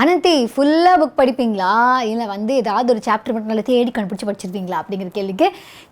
அனந்தி ஃபுல்லாக புக் படிப்பீங்களா இல்லை வந்து ஏதாவது ஒரு சாப்டர் மட்டும் நல்லா தேடி கண்டுபிடிச்சி படிச்சிருப்பீங்களா அப்படிங்கிற கேள்விக்கு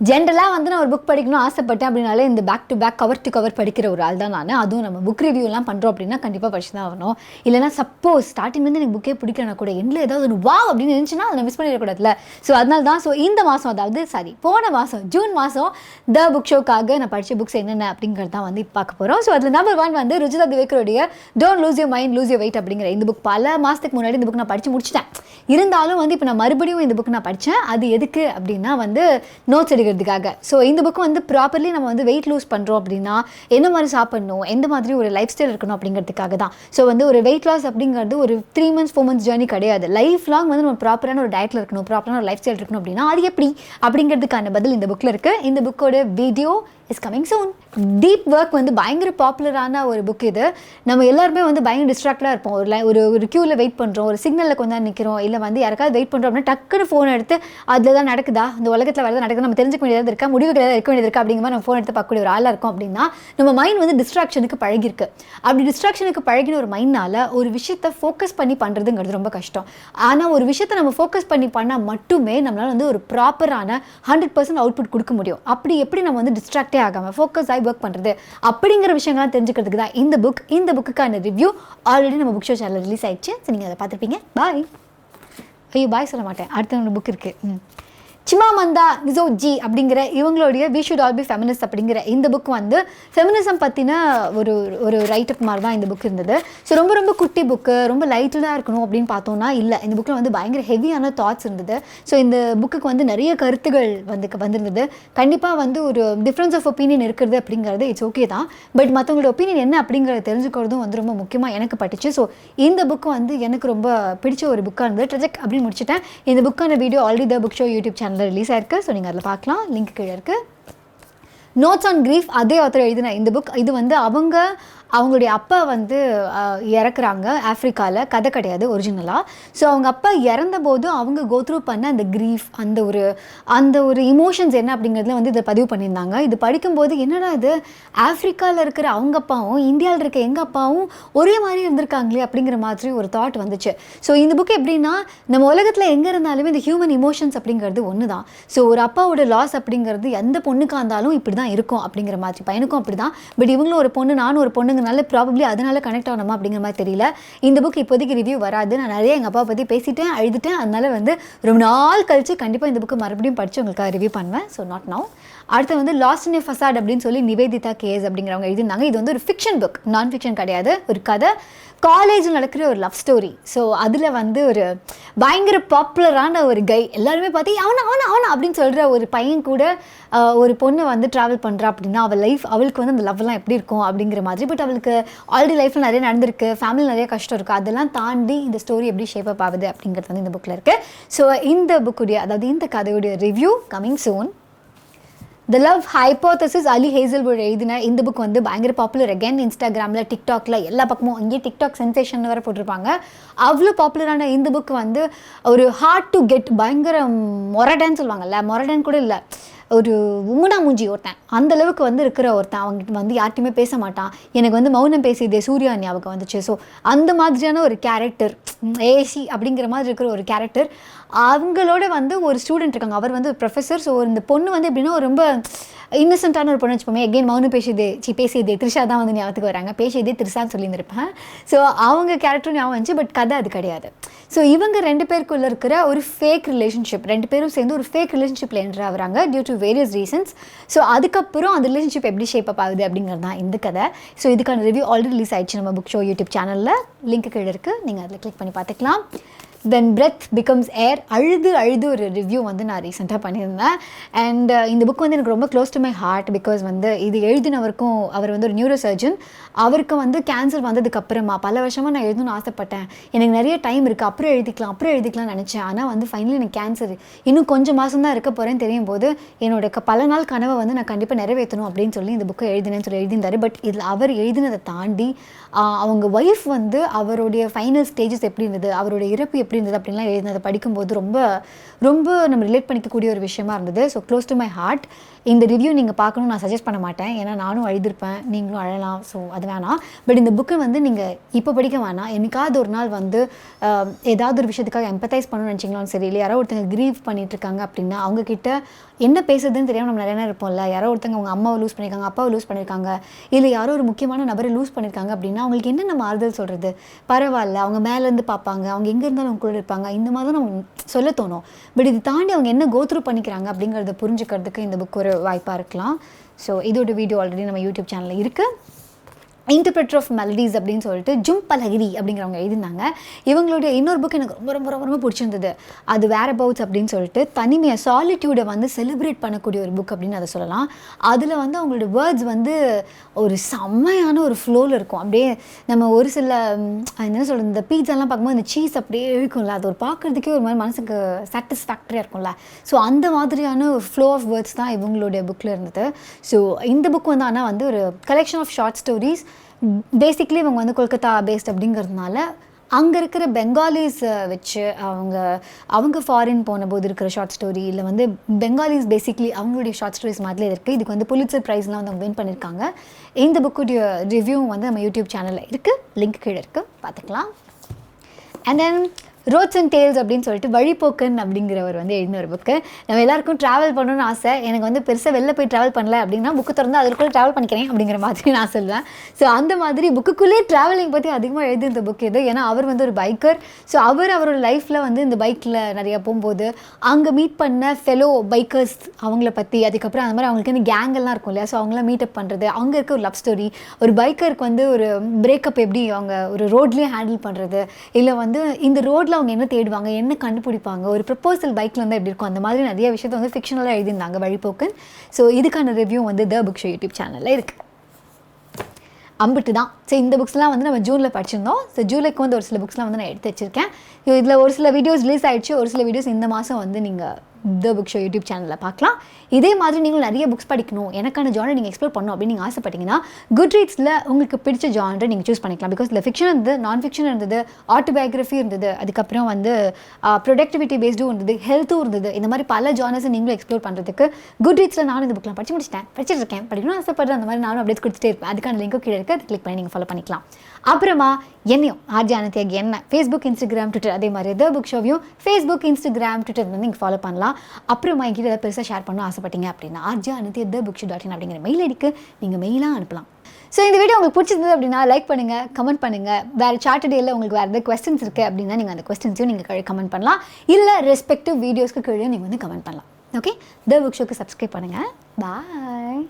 ஜென்ரலாக வந்து நான் ஒரு புக் படிக்கணும்னு ஆசைப்பட்டேன் அப்படின்னாலே இந்த back to back cover to cover படிக்கிற ஒரு ஆள் தான் நான். அதுவும் நம்ம புக் ரிவ்யூலாம் பண்ணுறோம் அப்படின்னா கண்டிப்பாக படிச்சு தான் ஆகணும். இல்லைனா சப்போஸ் ஸ்டார்டிங்லேருந்து எனக்கு புக்கே பிடிக்கலனா கூட எண்டில் ஏதாவது ஒரு வா அப்படின்னு இருந்துச்சுன்னா அதை மிஸ் பண்ணிடக்கூடாதுல. ஸோ அதனால தான் இந்த மாதம் அதாவது போன மாதம் ஜூன் மாதம் த புக் ஷோக்காக நான் படித்த புக்ஸ் என்னென்ன அப்படிங்கிறது தான் வந்து பார்க்க போகிறோம். ஸோ அதில் நம்பர் 1 வந்து ருஜிதா திவேக்கருடைய don't lose your mind lose your weight அப்படிங்கிற இந்த புக். பல மாதத்துக்கு முன்னாடி இந்த புக் நான் படித்து முடிச்சிட்டேன். இருந்தாலும் வந்து இப்போ நான் மறுபடியும் இந்த புக் நான் படித்தேன். அது எதுக்கு அப்படின்னா வந்து நோட்ஸ் எடுக்கிறதுக்காக. ஸோ இந்த புக் வந்து ப்ராப்பர்லி நம்ம வந்து வெயிட் லூஸ் பண்ணுறோம் அப்படின்னா என்ன மாதிரி சாப்பிடணும், எந்த மாதிரி ஒரு லைஃப் ஸ்டைல் இருக்கணும் அப்படிங்கிறதுக்காக தான். ஸோ வந்து ஒரு வெயிட் லாஸ் அப்படிங்கிறது ஒரு 3 months 4 months ஜேர்னி கிடையாது. லைஃப் லாங் வந்து நம்ம ப்ராப்பரான ஒரு டயட்டில் இருக்கணும், ப்ராப்பரான ஒரு லைஃப் ஸ்டைல் இருக்கணும் அப்படின்னா அது எப்படி அப்படிங்கிறதுக்கான பதில் இந்த புக்கில் இருக்குது. இந்த புக்கோட video is coming soon. Deep work வந்து பயங்கர பாப்புலரான ஒரு புக் இது. நம்ம எல்லாருமே வந்து பயங்கர டிஸ்ட்ராக்டாக இருப்போம். ஒரு க்யூவில் வெயிட் பண்ணுறோம், ஒரு சிக்னலில் கொஞ்சம் நேரம் நிற்கிறோம், இல்லை வந்து யாருக்காவது வெயிட் பண்ணுறோம் அப்படின்னா டக்குன்னு ஃபோன் எடுத்து அதில் தான் நடக்குதா, இந்த உலகத்தில் வரது நடக்குது, நம்ம தெரிஞ்சுக்க வேண்டியதாக இருக்கா, முடிவுகள் ஏதாவது இருக்க வேண்டியது இருக்கா அப்படிங்கிற மாதிரி நம்ம ஃபோன் எடுத்து பார்க்கக்கூடிய ஒரு ஆளாக இருக்கும். அப்படின்னா நம்ம மைண்ட் வந்து டிஸ்ட்ராக்ஷனுக்கு பழகிருக்கு. அப்படி டிஸ்ட்ராக்ஷனுக்கு பழகின ஒரு மைண்ட்னால் ஒரு விஷயத்தை ஃபோக்கஸ் பண்ணி பண்ணுறதுங்கிறது ரொம்ப கஷ்டம். ஆனால் ஒரு விஷயத்தை நம்ம ஃபோக்கஸ் பண்ணி பண்ணால் மட்டுமே நம்மளால் வந்து ஒரு ப்ராப்பரான 100% அவுட்புட் கொடுக்க முடியும். அப்படி எப்படி நம்ம வந்து டிஸ்ட்ராக்டே ஆகாமல் ஃபோக்கஸ் ஆகி ஒர்க் பண்ணுறது அப்படிங்கிற விஷயங்கள்லாம் தெரிஞ்சுக்கிறதுக்கு தான் இந்த புக். இந்த புக்குக்கான ரிவ்யூ ஆல்ரெடி நம்ம புக் ஷோ சேனல் ரிலீஸ் ஆயிடுச்சு. ஸோ நீங்கள் அதை பார்த்துருப்பீங்க. பாய். ஐயோ பாய் சொல்ல மாட்டேன், அடுத்த ஒரு புக் இருக்குது. சிமாமந்தா நிசோஜி அப்படிங்கிற இவங்களுடைய we should all be feminist அப்படிங்கிற இந்த புக் வந்து ஃபெமினிசம் பற்றின ஒரு ரைட்டப் மாதிரி தான் இந்த புக் இருந்தது. ஸோ ரொம்ப ரொம்ப குட்டி புக்கு, ரொம்ப லைட்டாக இருக்கணும் அப்படின்னு பார்த்தோன்னா இல்லை, இந்த புக்கில் வந்து பயங்கர ஹெவியான தாட்ஸ் இருந்தது. ஸோ இந்த புக்குக்கு வந்து நிறைய கருத்துகள் வந்திருந்தது. கண்டிப்பாக வந்து ஒரு டிஃப்ரென்ஸ் ஆஃப் ஒப்பீனியன் இருக்கிறது அப்படிங்கிறது இட்ஸ் ஓகே தான். பட் மற்றவங்களோட ஒப்பீனியன் என்ன அப்படிங்கிறத தெரிஞ்சுக்கிறதும் வந்து ரொம்ப முக்கியமாக எனக்கு பட்டுச்சு. ஸோ இந்த புக்கு வந்து எனக்கு ரொம்ப பிடிச்ச ஒரு புக்காக இருந்தது. ட்ரெஜெக்ட் அப்படின்னு முடிச்சுட்டேன். இந்த புக்கான video already the book show YouTube channel release ஆயிருக்கு. ஸோ நீங்கள் அதில் பார்க்கலாம், லிங்க் கீழே இருக்குது. நோட்ஸ் ஆன் கிரீஃப் அதே ஆத்தர் எழுதின இந்த புக். இது வந்து அவங்களுடைய அப்பா வந்து இறக்குறாங்க ஆஃப்ரிக்காவில். கதை கிடையாது ஒரிஜினலாக. ஸோ அவங்க அப்பா இறந்தபோது அவங்க கோத்ரூ பண்ண அந்த கிரீஃப், அந்த ஒரு இமோஷன்ஸ் என்ன அப்படிங்கிறதுல வந்து இதை பதிவு பண்ணியிருந்தாங்க. இது படிக்கும்போது என்னடா இது, ஆஃப்ரிக்காவில் இருக்கிற அவங்க அப்பாவும் இந்தியாவில் இருக்க எங்கள் அப்பாவும் ஒரே மாதிரி இருந்திருக்காங்களே அப்படிங்கிற மாதிரி ஒரு தாட் வந்துச்சு. ஸோ இந்த புக் எப்படின்னா, நம்ம உலகத்தில் எங்கே இருந்தாலுமே இந்த ஹியூமன் இமோஷன்ஸ் அப்படிங்கிறது ஒன்று தான். ஸோ ஒரு அப்பாவோட லாஸ் அப்படிங்கிறது எந்த பொண்ணுக்காக இருந்தாலும் இப்படி தான் இருக்கும் அப்படிங்கிற மாதிரி. பையனுக்கும் அப்படி தான். பட் இவங்களும் ஒரு பொண்ணு, நானும் ஒரு பொண்ணுங்கனால ப்ராபப்ளி அதனால கனெக்ட் ஆகணுமா அப்படிங்கிற மாதிரி தெரியல. இந்த புக் இப்போதைக்கு ரிவ்யூ வராது. நான் நிறைய எங்கள் அப்பா பற்றி பேசிட்டேன், அழுதுட்டேன். அதனால வந்து ரொம்ப நாள் கழிச்சு கண்டிப்பாக இந்த புக்கு மறுபடியும் படித்து உங்களுக்காக ரிவ்யூ பண்ணுவேன். So not now. அடுத்து வந்து லாஸ்ட் இன் எ ஃபசாட் அப்படின்னு சொல்லி நிவேதிதா கேஸ் அப்படிங்கிறவங்க எழுதியிருந்தாங்க. இது வந்து ஒரு ஃபிக்ஷன் புக், நான் ஃபிக்ஷன் கிடையாது. ஒரு கதை, காலேஜில் நடக்கிற ஒரு லவ் ஸ்டோரி. ஸோ அதில் வந்து ஒரு பயங்கர பாப்புலரான ஒரு கை, எல்லாருமே பார்த்து அவனா அப்படின்னு சொல்கிற ஒரு பையன் கூட ஒரு பொண்ணு வந்து ட்ராவல் பண்ணுறா அப்படின்னா அவளுக்கு வந்து அந்த லவ்லாம் எப்படி இருக்கும் அப்படிங்கிற மாதிரி. பட் அவளுக்கு ஆல்ரெடி லைஃப்பில் நிறைய நடந்திருக்கு, ஃபேமிலியில் நிறைய கஷ்டம் இருக்குது. அதெல்லாம் தாண்டி இந்த ஸ்டோரி எப்படி ஷேப் அப் ஆகுது அப்படிங்கிறது வந்து இந்த புக்கில் இருக்குது. ஸோ இந்த புக்குடைய, அதாவது இந்த கதையுடைய review coming soon. The love hypothesis Ali Hazelwood எழுதின இந்த புக் வந்து பயங்கர பாப்புலர். அகேன் இன்ஸ்டாகிராமில், டிக்டாக்ல எல்லா பக்கமும், இங்கே டிக்டாக் சென்சேஷன் வேறு போட்டிருப்பாங்க. அவ்வளோ பாப்புலரான இந்த புக் வந்து ஒரு ஹார்ட் டு கெட், பயங்கர மொரடான்னு சொல்லுவாங்கல்ல, மொரடான் கூட இல்லை, ஒரு உம்முனா மூஞ்சி ஒருத்தன், அந்தளவுக்கு வந்து இருக்கிற ஒருத்தன். அவங்ககிட்ட வந்து யார்ட்டையுமே பேச மாட்டான். எனக்கு வந்து மௌனம் பேசியதே சூர்யா ஞாபகம் வந்துச்சு. ஸோ அந்த மாதிரியான ஒரு கேரக்டர், ஏசி அப்படிங்கிற மாதிரி இருக்கிற ஒரு கேரக்டர். அவங்களோட வந்து ஒரு ஸ்டூடெண்ட் இருக்காங்க, அவர் வந்து ஒரு ப்ரொஃபஸர். ஸோ இந்த பொண்ணு வந்து எப்படின்னா ரொம்ப இன்னசென்ட்டான ஒரு பொண்ணு வச்சுப்போமே. எகெயின் மௌனம் பேசியதே த்ரிஷா தான் வந்து ஞாபகத்துக்கு வராங்க. பேசியதே த்ரிஷான்னு சொல்லியிருந்திருப்பேன். ஸோ அவங்க கேரக்டரும் ஞாபகம் வந்துச்சு. பட் கதை அது கிடையாது. ஸோ இவங்க 2 பேருக்குள்ளே இருக்கிற ஒரு ஃபேக் ரிலேஷன்ஷிப், 2 பேரும் சேர்ந்து ஒரு ஃபேக் ரிலேஷன்ஷிப்பில் என்ட்ரு ஆகுறாங்க due to various reasons. So அதுக்கப்புறம் அந்த ரிலேஷன்ஷிப் எப்படி ஷேப் அப் ஆகுது அப்படிங்கிறது தான் இந்த கதை. ஸோ இதுக்கான ரிவ்யூ ஆல்ரெடி ரிலீஸ் ஆயிடுச்சு நம்ம புக் ஷோ யூடியூப் சேனலில். லிங்க் கீழே இருக்குது, நீங்கள் அதில் கிளிக் பண்ணி பார்த்துக்கலாம். தென் பிரெத் பிகம்ஸ் ஏர், அழுது ஒரு ரிவ்யூ வந்து நான் ரீசெண்டாக பண்ணியிருந்தேன். அண்ட் இந்த புக் வந்து எனக்கு ரொம்ப close to my heart. Because வந்து இது எழுதினவருக்கும், அவர் வந்து ஒரு நியூரோ சர்ஜன். அவருக்கு வந்து கேன்சர் வந்ததுக்கப்புறமா பல வருஷமாக நான் எழுதணும்னு ஆசைப்பட்டேன். எனக்கு நிறைய டைம் இருக்குது, அப்புறம் எழுதிக்கலாம்னு நினச்சேன். ஆனால் வந்து ஃபைனலி எனக்கு கேன்சர் இன்னும் கொஞ்சம் மாதம் தான் இருக்க போகிறேன்னு தெரியும் போது என்னோட பல நாள் கனவை வந்து நான் கண்டிப்பாக நிறைவேற்றணும் அப்படின்னு சொல்லி இந்த புக்கை எழுதியிருந்தார். பட் இதில் அவர் எழுதினதை தாண்டி அவங்க ஒய்ஃப் வந்து அவருடைய ஃபைனல் ஸ்டேஜஸ் எப்படி இருந்தது, அவருடைய இறப்பு எப்படி இருந்தது அப்படின்லாம் எழுதினதை படிக்கும்போது ரொம்ப ரொம்ப நம்ம ரிலேட் பண்ணிக்கக்கூடிய ஒரு விஷயமா இருந்தது. So close to my heart. இந்த ரிவ்யூ நீங்கள் பார்க்கணும்னு நான் சஜஸ்ட் பண்ண மாட்டேன், ஏன்னா நானும் அழுதுருப்பேன், நீங்களும் அழலாம். ஸோ அது வேணாம். பட் இந்த புக்கை வந்து நீங்கள் இப்போ படிக்க வேணாம், என்னைக்காவது ஒரு நாள் வந்து ஏதாவது ஒரு விஷயத்துக்காக எம்பத்தைஸ் பண்ணணும்னு நினச்சிங்களாலும் சரி, இல்லை யாரோ ஒருத்தங்க க்ரீவ் பண்ணிகிட்ருக்காங்க அப்படின்னா அவங்கக்கிட்ட என்ன பேசுறதுன்னு தெரியாமல் நம்ம நிறைய நேரம் இருப்போம்ல. யாரோ ஒருத்தங்க அவங்க அம்மாவை லூஸ் பண்ணியிருக்காங்க, அப்பாவை லூஸ் பண்ணியிருக்காங்க, இல்லை யாரோ ஒரு முக்கியமான நபரை லூஸ் பண்ணியிருக்காங்க அப்படின்னா அவங்களுக்கு என்ன நம்ம ஆறுதல் சொல்கிறது? பரவாயில்ல, அவங்க மேலேருந்து பார்ப்பாங்க, அவங்க எங்கே இருந்தாலும் அவங்க கூட இருப்பாங்க, இந்த மாதிரி தான் நம்ம சொல்ல தோணும். பட் இது தாண்டி அவங்க என்ன கோத்ரூ பண்ணிக்கிறாங்க அப்படிங்கிறத புரிஞ்சுக்கிறதுக்கு இந்த புக் ஒரு வாய்ப்பாக இருக்கலாம். ஸோ இதோட வீடியோ ஆல்ரெடி நம்ம யூடியூப் சேனலில் இருக்குது. இன்டர்பிரட்டர் ஆஃப் மெலடிஸ் அப்படின்னு சொல்லிட்டு ஜும்பலகிரி அப்படிங்கிறவங்க எழுதியிருந்தாங்க. இவங்களுடைய இன்னொரு புக் எனக்கு ரொம்ப ரொம்ப ரொம்ப ரொம்ப பிடிச்சிருந்தது. அது வேர் அபவுட்ஸ் அப்படின்னு சொல்லிட்டு தனிமையை, சாலிட்யூடை வந்து செலிப்ரேட் பண்ணக்கூடிய ஒரு புக் அப்படின்னு அதை சொல்லலாம். அதில் வந்து அவங்களோட வேர்ட்ஸ் வந்து ஒரு செம்மையான ஒரு ஃப்ளோவில் இருக்கும். அப்படியே நம்ம ஒரு சில என்ன சொல்கிறது, இந்த பீட்சாலாம் பார்க்கும்போது இந்த சீஸ் அப்படியே இருக்கும்ல, அது ஒரு பார்க்குறதுக்கே ஒரு மாதிரி மனசுக்கு சாட்டிஸ்ஃபேக்டரியாக இருக்கும்ல. ஸோ அந்த மாதிரியான ஒரு ஃப்ளோ ஆஃப் வேர்ட்ஸ் தான் இவங்களுடைய புக்கில் இருந்தது. ஸோ இந்த புக் வந்து ஆனால் வந்து ஒரு collection of short stories. Basically இவங்க வந்து கொல்கத்தா பேஸ்ட் அப்படிங்கிறதுனால அங்கே இருக்கிற பெங்காலிஸை வச்சு அவங்க ஃபாரின் போன போது இருக்கிற ஷார்ட் ஸ்டோரி, இல்லை வந்து பெங்காலிஸ் பேசிக்லி அவங்களுடைய ஷார்ட் ஸ்டோரிஸ் மாதிரியே இருக்குது. இதுக்கு வந்து புலிட்சர் ப்ரைஸ்லாம் வந்து அவங்க வின் பண்ணியிருக்காங்க. இந்த புக்குடைய ரிவ்யூ வந்து நம்ம யூடியூப் சேனலில் இருக்குது, லிங்க் கீழே இருக்குது, பார்த்துக்கலாம். And then Roads and Tales அப்படின்னு சொல்லிட்டு வழிபோக்கன் அப்படிங்கிறவர் வந்து எழுதின ஒரு புக்கு. நம்ம எல்லாருக்கும் ட்ராவல் பண்ணணும்னு ஆசை. எனக்கு வந்து பெருசாக வெளில போய் ட்ராவல் பண்ணல அப்படின்னா புக்கு திறந்து அதுக்குள்ளே ட்ராவல் பண்ணிக்கிறேன் அப்படிங்கிற மாதிரி நான் சொல்லுவேன். ஸோ அந்த மாதிரி புக்குக்குள்ளேயே ட்ராவலிங் பற்றி அதிகமாக எழுதி இந்த புக் இது. ஏன்னா அவர் வந்து ஒரு பைக்கர். ஸோ அவரோட லைஃப்பில் வந்து இந்த பைக்கில் நிறையா போகும்போது அங்கே மீட் பண்ண ஃபெலோ பைக்கர்ஸ் அவங்கள பற்றி, அதுக்கப்புறம் அந்த மாதிரி அவங்களுக்கு வந்து கேங்கெல்லாம் இருக்கும் இல்லையா, ஸோ அவங்களாம் மீட்டப் பண்ணுறது, அங்கே இருக்க ஒரு லவ் ஸ்டோரி, ஒரு பைக்கருக்கு வந்து ஒரு பிரேக்கப் எப்படி அவங்க ஒரு ரோட்லேயே ஹேண்டில் பண்ணுறது, இல்லை வந்து இந்த ரோட்டில் அவங்க என்ன தேடுவாங்க, என்ன கண்டுபிடிப்பாங்க, ஒரு ப்ரப்போசல் பைக்கில் வந்து எப்படி இருக்கும், அந்த மாதிரி நிறைய விஷயத்தை வந்து ஃபிக்ஷனலாக எழுதியிருந்தாங்க வழிபோக்கன். ஸோ இதுக்கான ரிவ்யூ வந்து த புக் ஷோ யூடியூப் சேனலில் இருக்குது. அம்பிட்டு தான். ஸோ இந்த புக்ஸ்லாம் வந்து நம்ம ஜூனில் படிச்சிருந்தோம். ஸோ ஜூலைக்கு வந்து ஒரு சில புக்ஸ்லாம் வந்து நான் எடுத்து வச்சுருக்கேன். இதில் ஒரு சில வீடியோஸ் ரிலீஸ் ஆகிடுச்சு, ஒரு சில வீடியோஸ் இந்த மாதம் வந்து நீங்கள் த புக் ஷோ யூடியூப் சேனலில் பார்க்கலாம். இதே மாதிரி நீங்கள் நிறைய புக்ஸ் படிக்கணும், எனக்கான ஜானர் நீங்கள் எக்ஸ்ப்ளோர் பண்ணணும் அப்படின்னு நீங்கள் ஆசைப்பட்டீங்கன்னா குட் ரீட்ஸில் உங்களுக்கு பிடிச்ச ஜானரை நீங்கள் சூஸ் பண்ணிக்கலாம். பிகாஸ் இதில் ஃபிக்ஷன் இருந்தது, நான் ஃபிக்ஷன் இருந்தது, ஆட்டோபயோகிராஃபி இருந்தது, அதுக்கப்புறம் வந்து ப்ரொடக்டிவிட்டி பேஸ்டும் இருந்தது, ஹெல்த்தும் இருந்தது. இந்த மாதிரி பல ஜானர்ஸை நீங்களும் எக்ஸ்ப்ளோர் பண்ணுறதுக்கு குட் ரீட்ஸில் நானும் இந்த புக்லாம் படிச்சுட்டு இருக்கேன், படிக்கணும் ஆசைப்படுறேன். அந்த மாதிரி நானும் அப்டேட் கொடுத்துட்டே இருப்பேன். அதுக்கான லிங்க்கும் கீழே இருக்குது, அதை கிளிக் பண்ணி நீங்கள் ஃபாலோ பண்ணிக்கலாம். அப்புறமா என்னையும் ஆர்ஜே அனத்யாகி என்ன ஃபேஸ்புக், இன்ஸ்டாகிராம், ட்விட்டர், அதே மாதிரி த புக் ஷோவையும் ஃபேஸ்புக், இன்ஸ்டாகிராம், ட்விட்டர் வந்து நீங்கள் ஃபாலோ பண்ணலாம். அப்புறமா என்கிட்ட ஏதாவது பெருசாக ஷேர் பண்ண ஆசைப்பட்டீங்க அப்படின்னா arjanathya@thebookshop.in அப்படிங்கிற மெயில் ஐடிக்கு நீங்கள் மெயிலாக அனுப்பலாம். ஸோ இந்த வீடியோ உங்களுக்கு பிடிச்சிருந்தது அப்படின்னா லைக் பண்ணுங்கள், கமெண்ட் பண்ணுங்கள். வேறு சாட்டர்டேயில் உங்களுக்கு வேறு ஏதாவது கொஸ்டின்ஸ் இருக்குது அப்படின்னா நீங்கள் அந்த கொஸ்டின்ஸையும் நீங்கள் கமெண்ட் பண்ணலாம். இல்லை ரெஸ்பெக்டிவ் வீடியோஸ்க்கு கீழே நீங்கள் வந்து கமெண்ட் பண்ணலாம். ஓகே, த புக் ஷோக்கு சப்ஸ்கிரைப் பண்ணுங்கள். பாய்.